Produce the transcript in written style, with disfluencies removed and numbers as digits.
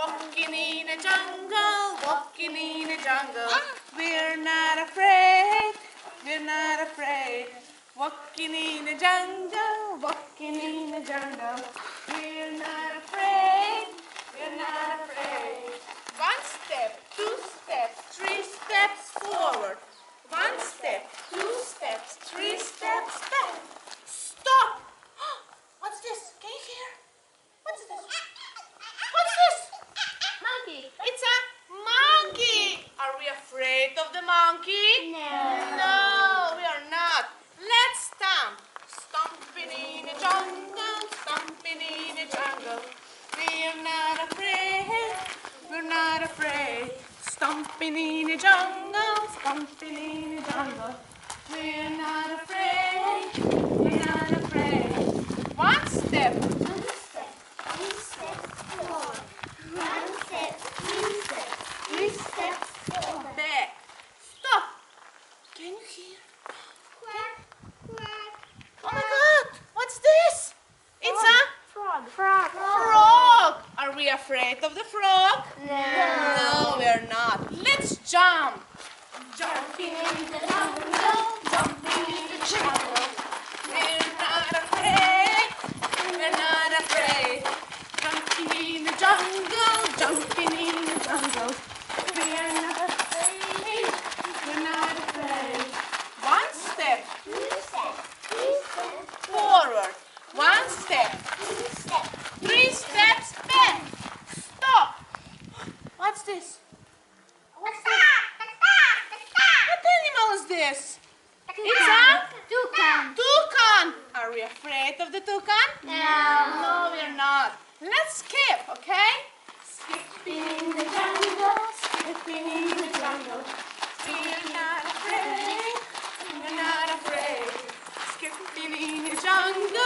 Walking in a jungle, walking in a jungle. We're not afraid, we're not afraid. Walking in a jungle, walking in a jungle. We're not afraid, we're not afraid. One step, two steps, three steps forward. One step, two steps, three steps back. Stop! What's this? Can you hear? What's this? What's this? Monkey. It's a monkey. Are we afraid of the monkey? No, we are not. Let's stomp. Stomping in the jungle, stomping in the jungle. We're not afraid, we're not afraid. Stomping in the jungle, stomping in the jungle. We're not afraid, we're not afraid. One step, Two steps, three steps forward. One step, three steps forward. back. Stop. Can you hear? Quack, quack. Oh my God, what's this? It's a Frog. frog. Are we afraid of the frog? No. No, we're not. Let's jump. Jumping in the jungle, jumping in the jungle. We're not afraid, we're not afraid. Jumping in the jungle, jumping in the jungle. We're not afraid, we're not afraid. One step Two steps, three steps forward, one step, two steps. three steps back. Stop. What's this? What's that? What animal is this? It's a toucan. toucan. Are we afraid of the toucan? No. No, we're not. Let's skip, okay? Skipping in the jungle, skipping in the jungle. We're not afraid, we're not afraid. Skipping in the jungle,